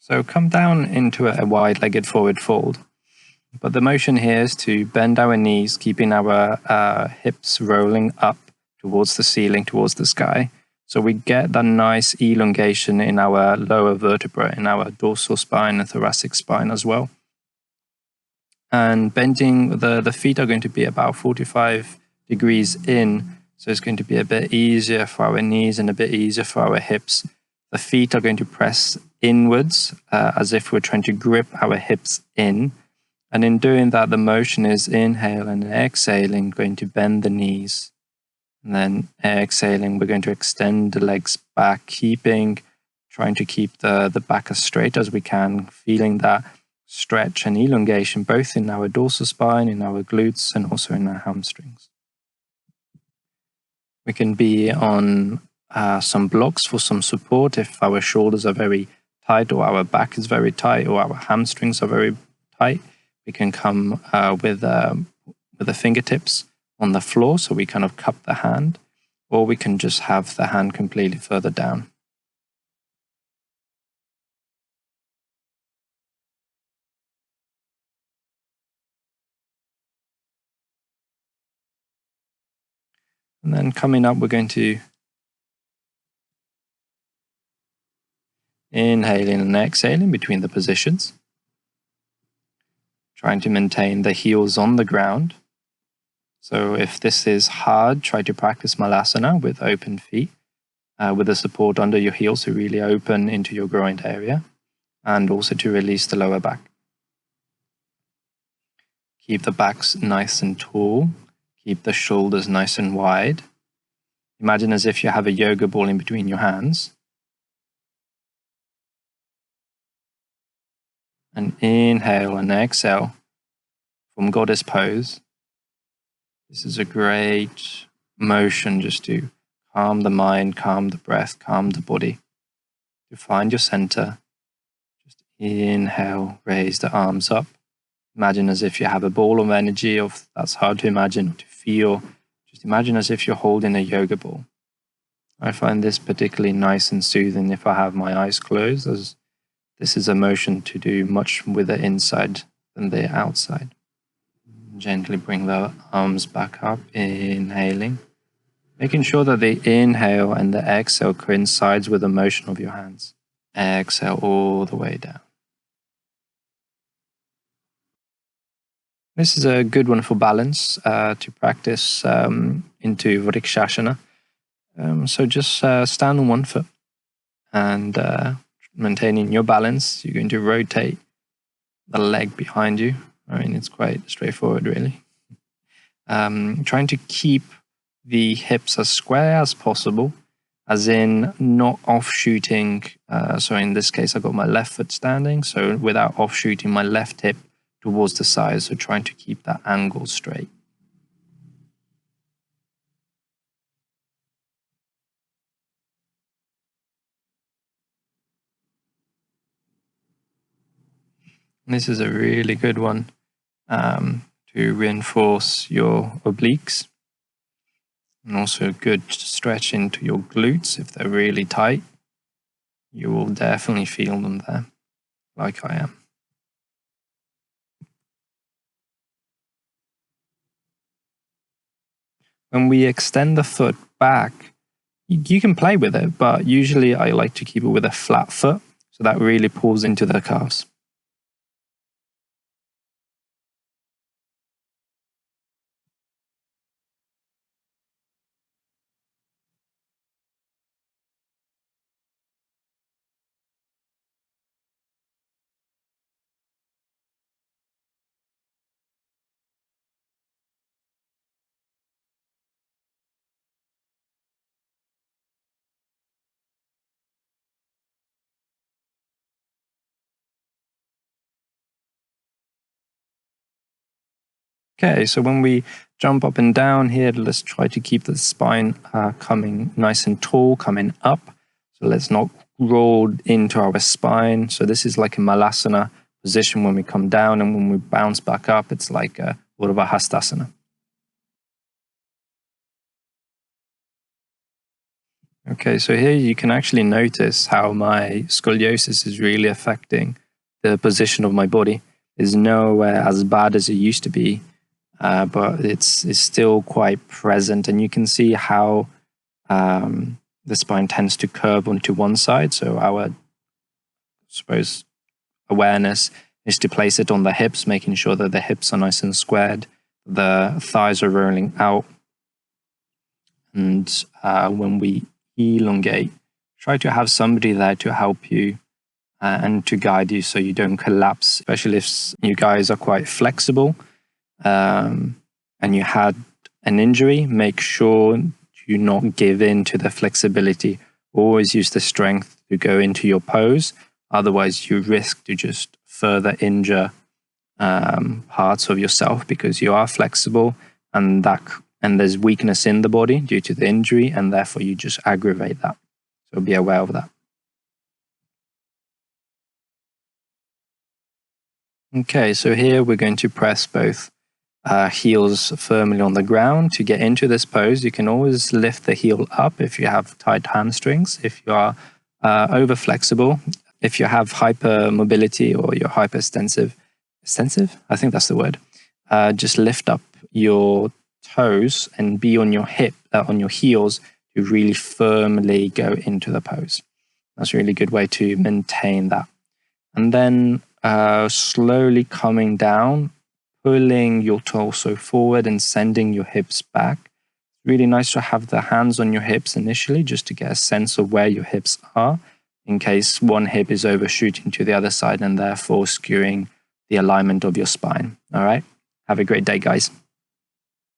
So come down into a wide-legged forward fold. But the motion here is to bend our knees, keeping our hips rolling up towards the ceiling, towards the sky. So we get that nice elongation in our lower vertebra, in our dorsal spine and thoracic spine as well. And bending, the feet are going to be about 45 degrees in. So it's going to be a bit easier for our knees and a bit easier for our hips. The feet are going to press inwards as if we're trying to grip our hips in. And in doing that, the motion is inhale and exhaling, going to bend the knees. And then exhaling, we're going to extend the legs back, trying to keep the back as straight as we can, feeling that stretch and elongation both in our dorsal spine, in our glutes, and also in our hamstrings. We can be on some blocks for some support if our shoulders are very tight, or our back is very tight, or our hamstrings are very tight. We can come with the fingertips on the floor, so we kind of cup the hand, or we can just have the hand completely further down. And then coming up, we're going to inhaling and exhaling between the positions, trying to maintain the heels on the ground. So if this is hard, try to practice Malasana with open feet, with the support under your heels to really open into your groin area, and also to release the lower back. Keep the backs nice and tall. Keep the shoulders nice and wide. Imagine as if you have a yoga ball in between your hands. And inhale and exhale from Goddess pose. This is a great motion just to calm the mind, calm the breath, calm the body. To find your center, just inhale, raise the arms up. Imagine as if you have a ball of energy, or if that's hard to imagine or to feel, just imagine as if you're holding a yoga ball. I find this particularly nice and soothing if I have my eyes closed, as this is a motion to do much with the inside than the outside. Gently bring the arms back up, inhaling, making sure that the inhale and the exhale coincides with the motion of your hands. Exhale all the way down. This is a good one for balance, to practice into Vrikshasana. So just stand on one foot and maintaining your balance, you're going to rotate the leg behind you. I mean, it's quite straightforward, really. Trying to keep the hips as square as possible, as in not offshooting. So in this case, I've got my left foot standing, so without offshooting my left hip towards the side, so trying to keep that angle straight. This is a really good one to reinforce your obliques, and also a good stretch into your glutes. If they're really tight, you will definitely feel them there, like I am. When we extend the foot back, you can play with it, but usually I like to keep it with a flat foot, so that really pulls into the calves. Okay, so when we jump up and down here, let's try to keep the spine coming nice and tall, coming up. So let's not roll into our spine. So this is like a Malasana position when we come down, and when we bounce back up, it's like a Urdhva Hastasana. Okay, so here you can actually notice how my scoliosis is really affecting the position of my body. It's nowhere as bad as it used to be, but it's still quite present, and you can see how the spine tends to curve onto one side. So our, I suppose, awareness is to place it on the hips, making sure that the hips are nice and squared, the thighs are rolling out, and when we elongate, try to have somebody there to help you and to guide you so you don't collapse, especially if you guys are quite flexible and you had an injury. Make sure you not give in to the flexibility. Always use the strength to go into your pose. Otherwise, you risk to just further injure parts of yourself because you are flexible, and there's weakness in the body due to the injury, and therefore you just aggravate that. So be aware of that. Okay, so here we're going to press both heels firmly on the ground to get into this pose. You can always lift the heel up if you have tight hamstrings, if you are over flexible, if you have hypermobility or you're hyperextensive. I think that's the word. Just lift up your toes and be on your on your heels to really firmly go into the pose. That's a really good way to maintain that. And then slowly coming down, pulling your torso forward and sending your hips back. Really nice to have the hands on your hips initially, just to get a sense of where your hips are, in case one hip is overshooting to the other side and therefore skewing the alignment of your spine. All right. Have a great day, guys.